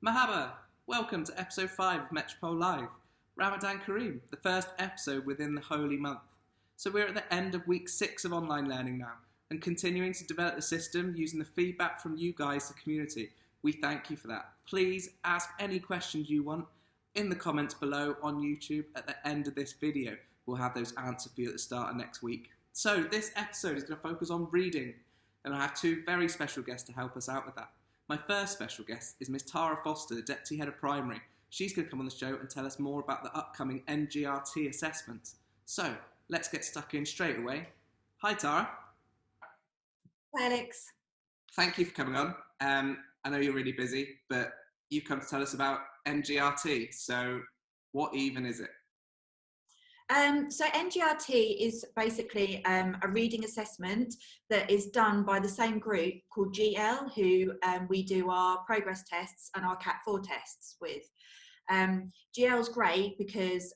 Mahaba! Welcome to episode 5 of Metropole Live. Ramadan Kareem, the first episode within the holy month. So we're at the end of week 6 of online learning now, and continuing to develop the system using the feedback from you guys, the community. We thank you for that. Please ask any questions you want in the comments below on YouTube at the end of this video. We'll have those answered for you at the start of next week. So this episode is going to focus on reading, and I have two very special guests to help us out with that. My first special guest is Miss Tara Foster, the Deputy Head of Primary. She's going to come on the show and tell us more about the upcoming NGRT assessments. So, let's get stuck in straight away. Hi, Tara. Hi, Alex. Thank you for coming on. I know you're really busy, but you've come to tell us about NGRT. So, what even is it? So NGRT is basically a reading assessment that is done by the same group called GL, who we do our progress tests and our Cat 4 tests with. GL is great because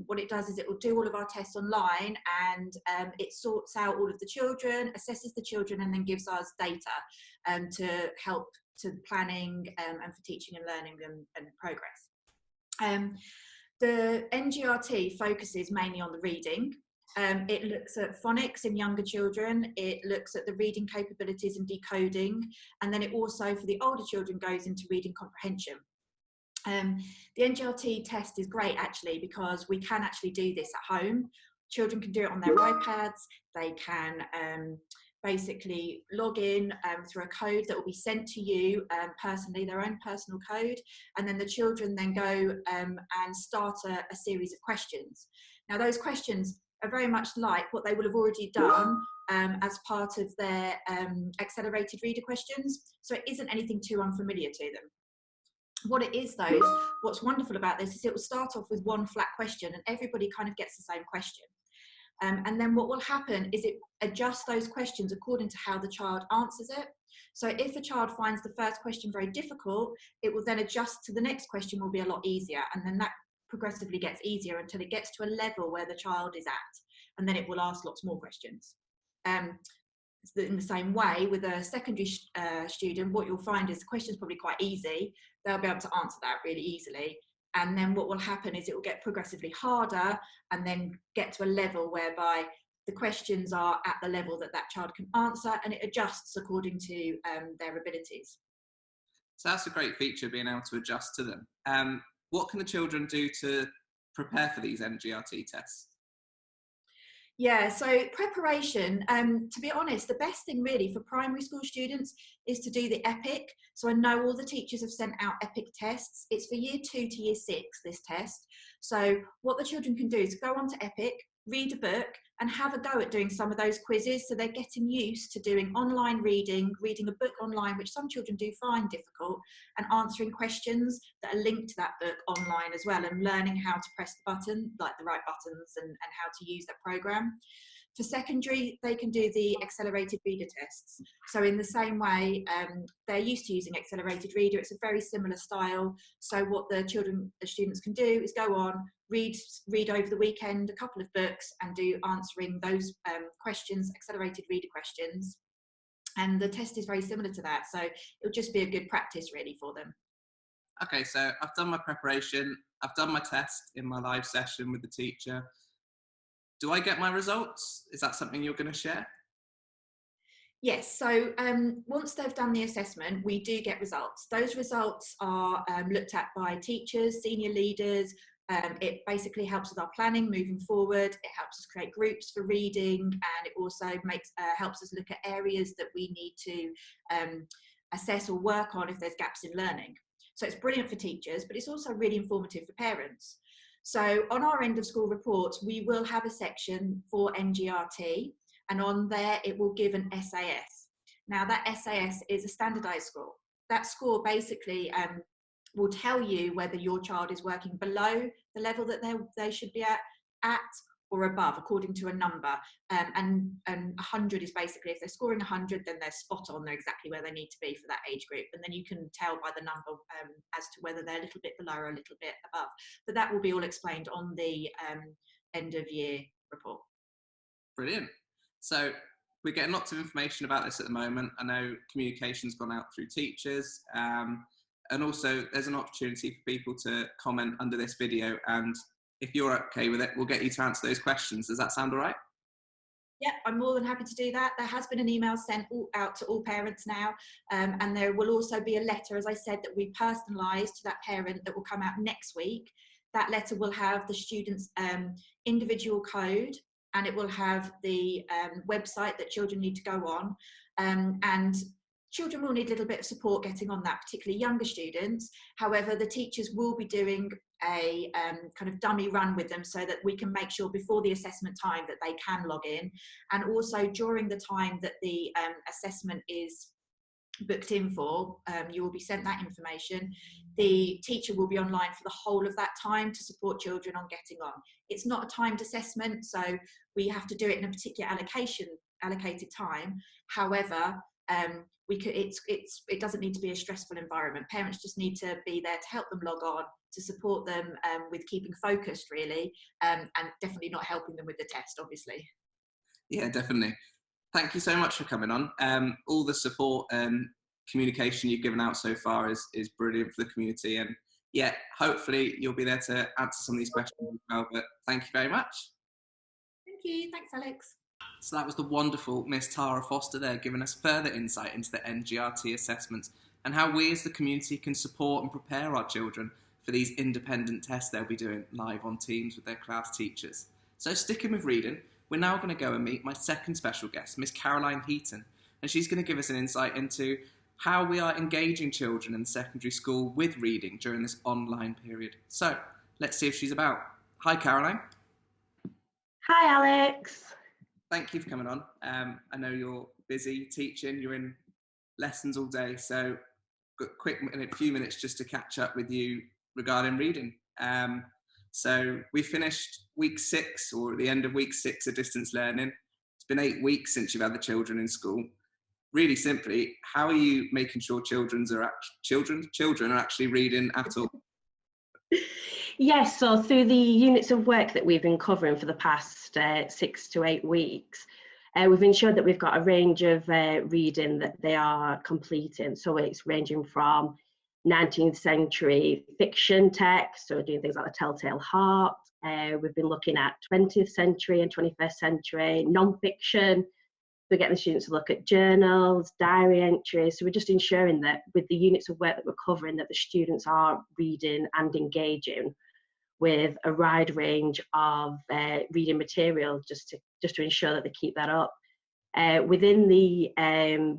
what it does is it will do all of our tests online, and it sorts out all of the children, assesses the children, and then gives us data to help to planning and for teaching and learning and progress. The NGRT focuses mainly on the reading. It looks at phonics in younger children, it looks at the reading capabilities and decoding, and then it also, for the older children, goes into reading comprehension. The NGRT test is great actually because we can actually do this at home. Children can do it on their iPads, they can basically log in through a code that will be sent to you personally, their own personal code, and then the children then go and start a series of questions. Now those questions are very much like what they will have already done as part of their accelerated reader questions, so it isn't anything too unfamiliar to them. What it is though, what's wonderful about this is it will start off with one flat question and everybody kind of gets the same question. And then what will happen is it adjusts those questions according to how the child answers it. So if a child finds the first question very difficult, it will then adjust to the next question will be a lot easier. And then that progressively gets easier until it gets to a level where the child is at. And then it will ask lots more questions. In the same way, with a secondary student, what you'll find is the question's probably quite easy. They'll be able to answer that really easily. And then what will happen is it will get progressively harder and then get to a level whereby the questions are at the level that that child can answer, and it adjusts according to their abilities. So that's a great feature, being able to adjust to them. What can the children do to prepare for these NGRT tests? Yeah, so preparation, to be honest, the best thing really for primary school students is to do the EPIC. So I know all the teachers have sent out EPIC tests. It's for year 2 to year 6, this test. So what the children can do is go on to EPIC, read a book, and have a go at doing some of those quizzes. So they're getting used to doing online reading a book online, which some children do find difficult, and answering questions that are linked to that book online as well, and learning how to press the button, like the right buttons, and how to use that program. For secondary, they can do the accelerated reader tests. So in the same way, they're used to using accelerated reader. It's a very similar style. So what the students can do is go on, read over the weekend a couple of books and do answering those questions, accelerated reader questions. And the test is very similar to that. So it'll just be a good practice really for them. Okay, so I've done my preparation. I've done my test in my live session with the teacher. Do I get my results? Is that something you're going to share? Yes, so once they've done the assessment, we do get results. Those results are looked at by teachers, senior leaders. It basically helps with our planning moving forward. It helps us create groups for reading, and it also helps us look at areas that we need to assess or work on if there's gaps in learning. So it's brilliant for teachers, but it's also really informative for parents. So on our end of school reports, we will have a section for NGRT, and on there it will give an SAS. Now that SAS is a standardised score. That score basically will tell you whether your child is working below the level that they should be at or above, according to a number. And 100 is basically, if they're scoring 100, then they're spot on, they're exactly where they need to be for that age group. And then you can tell by the number as to whether they're a little bit below or a little bit above. But that will be all explained on the end of year report. Brilliant. So we're getting lots of information about this at the moment. I know communication's gone out through teachers. And also there's an opportunity for people to comment under this video, and if you're okay with it, we'll get you to answer those questions. Does that sound all right? Yeah, I'm more than happy to do that. There has been an email sent out to all parents now, and there will also be a letter, as I said, that we personalised to that parent that will come out next week. That letter will have the student's individual code, and it will have the website that children need to go on, and children will need a little bit of support getting on that, particularly younger students. However, the teachers will be doing a kind of dummy run with them so that we can make sure before the assessment time that they can log in, and also during the time that the assessment is booked in for, you will be sent that information. The teacher will be online for the whole of that time to support children on getting on. It's not a timed assessment, so we have to do it in a particular allocated time. However, it doesn't need to be a stressful environment. Parents just need to be there to help them log on, to support them with keeping focused, really, and definitely not helping them with the test, obviously. Yeah, definitely. Thank you so much for coming on. All the support and communication you've given out so far is brilliant for the community, and yeah, hopefully you'll be there to answer some of these questions as well. But thank you very much. Thank you. Thanks, Alex. So that was the wonderful Miss Tara Foster there, giving us further insight into the NGRT assessments and how we as the community can support and prepare our children for these independent tests they'll be doing live on Teams with their class teachers. So sticking with reading, we're now going to go and meet my second special guest, Miss Caroline Heaton, and she's going to give us an insight into how we are engaging children in secondary school with reading during this online period. So let's see if she's about. Hi, Caroline. Hi, Alex. Thank you for coming on. I know you're busy teaching, you're in lessons all day, so got a few minutes just to catch up with you regarding reading. So we finished week 6, or the end of week 6 of distance learning. It's been 8 weeks since you've had the children in school. Really simply, how are you making sure children are actually reading at all? Yes, so through the units of work that we've been covering for the past 6 to 8 weeks, we've ensured that we've got a range of reading that they are completing. So it's ranging from 19th century fiction text, so doing things like The Telltale Heart. We've been looking at 20th century and 21st century non-fiction. We're getting the students to look at journals, diary entries. So we're just ensuring that with the units of work that we're covering, that the students are reading and engaging with a wide range of reading material, just to ensure that they keep that up. Within the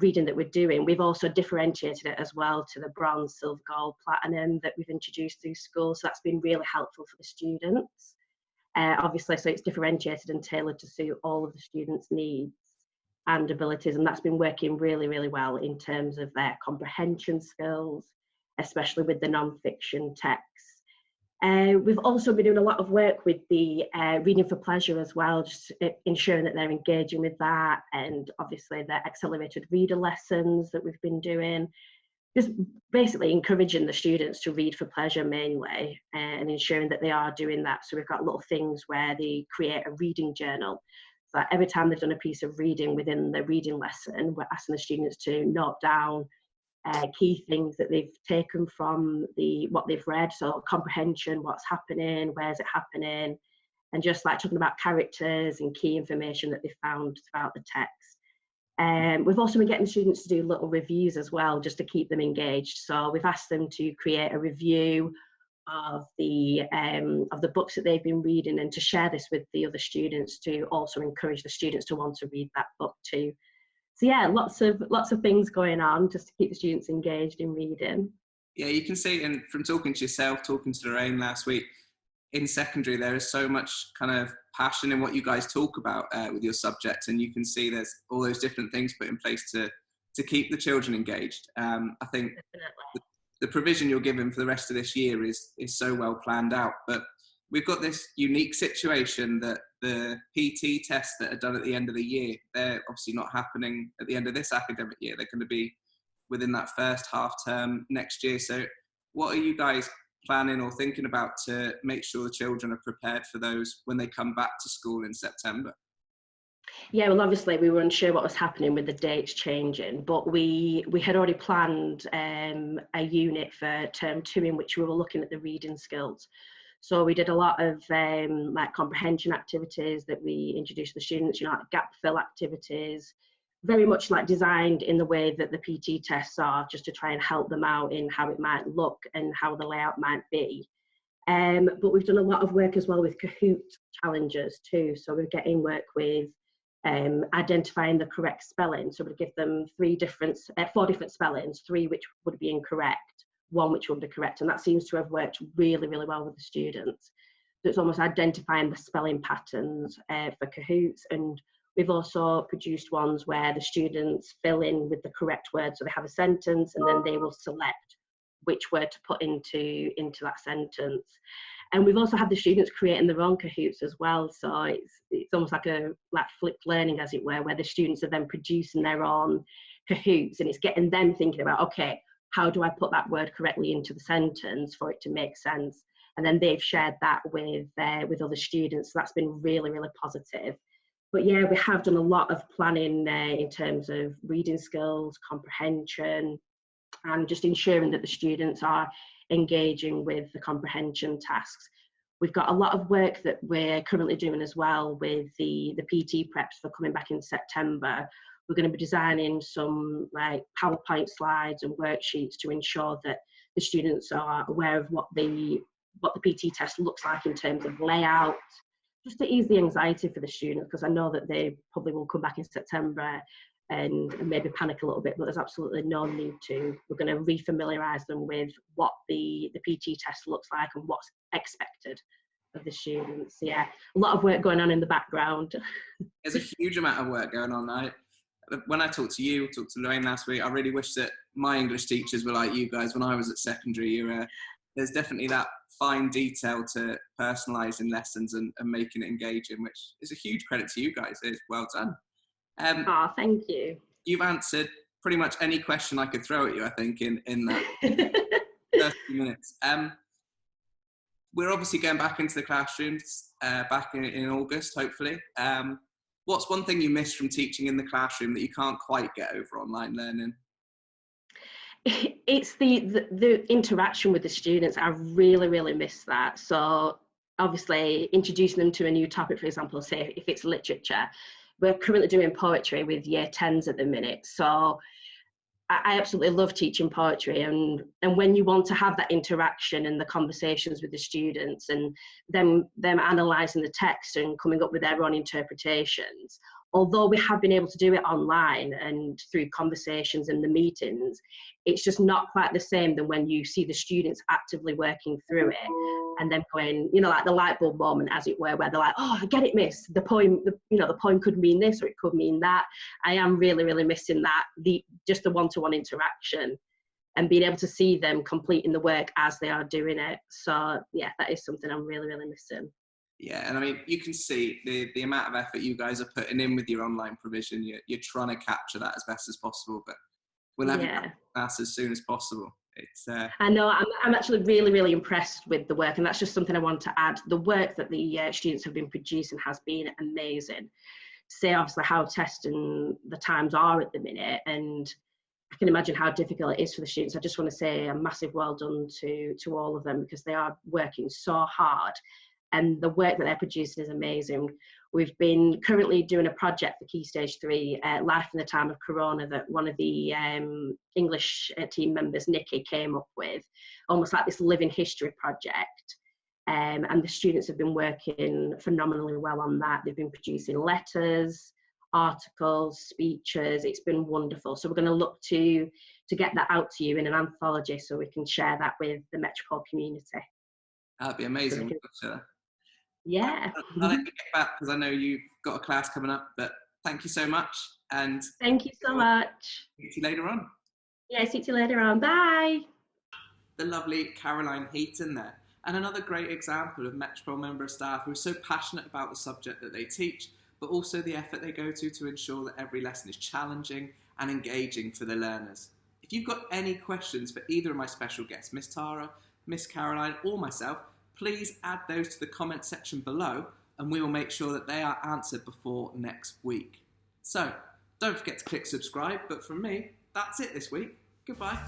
reading that we're doing, we've also differentiated it as well to the bronze, silver, gold, platinum that we've introduced through school. So that's been really helpful for the students. Obviously, so it's differentiated and tailored to suit all of the students' needs and abilities, and that's been working really, really well in terms of their comprehension skills, especially with the non-fiction texts. We've also been doing a lot of work with the reading for pleasure as well, just ensuring that they're engaging with that, and obviously the accelerated reader lessons that we've been doing, just basically encouraging the students to read for pleasure mainly, and ensuring that they are doing that. So we've got little things where they create a reading journal. So every time they've done a piece of reading within the reading lesson, we're asking the students to note down key things that they've taken from what they've read, so comprehension, what's happening, where's it happening, and just like talking about characters and key information that they found throughout the text. We've also been getting students to do little reviews as well, just to keep them engaged. So we've asked them to create a review of the books that they've been reading, and to share this with the other students to also encourage the students to want to read that book too. So yeah, lots of things going on just to keep the students engaged in reading. Yeah, you can see, and from talking to yourself, talking to Lorraine last week, in secondary there is so much kind of passion in what you guys talk about with your subject, and you can see there's all those different things put in place to keep the children engaged. I think the provision you're given for the rest of this year is so well planned out, but we've got this unique situation that the PT tests that are done at the end of the year, they're obviously not happening at the end of this academic year. They're going to be within that first half term next year. So what are you guys planning or thinking about to make sure the children are prepared for those when they come back to school in September? Yeah, well, obviously we were unsure what was happening with the dates changing, but we had already planned a unit for term 2 in which we were looking at the reading skills. So we did a lot of like comprehension activities that we introduced to the students, you know, like gap fill activities, very much like designed in the way that the PT tests are, just to try and help them out in how it might look and how the layout might be. But we've done a lot of work as well with Kahoot challenges too. So we're getting work with identifying the correct spelling. So we give them 4 different spellings, 3 which would be incorrect, 1 which would be correct. And that seems to have worked really, really well with the students. So it's almost identifying the spelling patterns for Kahoots. And we've also produced ones where the students fill in with the correct word. So they have a sentence and then they will select which word to put into that sentence. And we've also had the students creating their own Kahoots as well. So it's almost like flipped learning, as it were, where the students are then producing their own Kahoots, and it's getting them thinking about, okay, how do I put that word correctly into the sentence for it to make sense? And then they've shared that with other students. So that's been really, really positive. But yeah, we have done a lot of planning in terms of reading skills, comprehension, and just ensuring that the students are engaging with the comprehension tasks. We've got a lot of work that we're currently doing as well with the PT preps for coming back in September. We're going to be designing some like PowerPoint slides and worksheets to ensure that the students are aware of what the PT test looks like in terms of layout, just to ease the anxiety for the students, because I know that they probably will come back in September and maybe panic a little bit, but there's absolutely no need to. We're going to re-familiarise them with what the PT test looks like and what's expected of the students. Yeah, a lot of work going on in the background. There's a huge amount of work going on. When I talked to Lorraine last week, I really wish that my English teachers were like you guys when I was at secondary. There's definitely that fine detail to personalising lessons and making it engaging, which is a huge credit to you guys. It's well done. Thank you. You've answered pretty much any question I could throw at you, I think, in that first few minutes. We're obviously going back into the classrooms back in August, hopefully. What's one thing you miss from teaching in the classroom that you can't quite get over online learning? It's the interaction with the students. I really, really miss that. So obviously introducing them to a new topic, for example, say if it's literature, we're currently doing poetry with year 10s at the minute. So I absolutely love teaching poetry, and when you want to have that interaction and the conversations with the students and them analysing the text and coming up with their own interpretations, although we have been able to do it online and through conversations and the meetings, it's just not quite the same than when you see the students actively working through it and then going, you know, like the light bulb moment, as it were, where they're like, oh, I get it, miss. The poem could mean this or it could mean that. I am really, really missing that, just the one-to-one interaction and being able to see them completing the work as they are doing it. So yeah, that is something I'm really, really missing. Yeah, and I mean, you can see the amount of effort you guys are putting in with your online provision. You're trying to capture that as best as possible, but we'll have it class as soon as possible. I know, I'm actually really, really impressed with the work, and that's just something I want to add. The work that the students have been producing has been amazing. Say obviously how testing the times are at the minute, and I can imagine how difficult it is for the students. I just want to say a massive well done to all of them, because they are working so hard. And the work that they're producing is amazing. We've been currently doing a project for Key Stage 3, Life in the Time of Corona, that one of the English team members, Nikki, came up with, almost like this living history project. And the students have been working phenomenally well on that. They've been producing letters, articles, speeches. It's been wonderful. So we're going to look to get that out to you in an anthology so we can share that with the Metropole community. That'd be amazing. Yeah. I'll let you get back because I know you've got a class coming up, but thank you so much. And thank you so much. See you later on. Yeah, see you later on. Bye. The lovely Caroline Heaton there. And another great example of Metropole member of staff who are so passionate about the subject that they teach, but also the effort they go to ensure that every lesson is challenging and engaging for the learners. If you've got any questions for either of my special guests, Miss Tara, Miss Caroline or myself, please add those to the comment section below, and we will make sure that they are answered before next week. So, don't forget to click subscribe, but from me, that's it this week. Goodbye.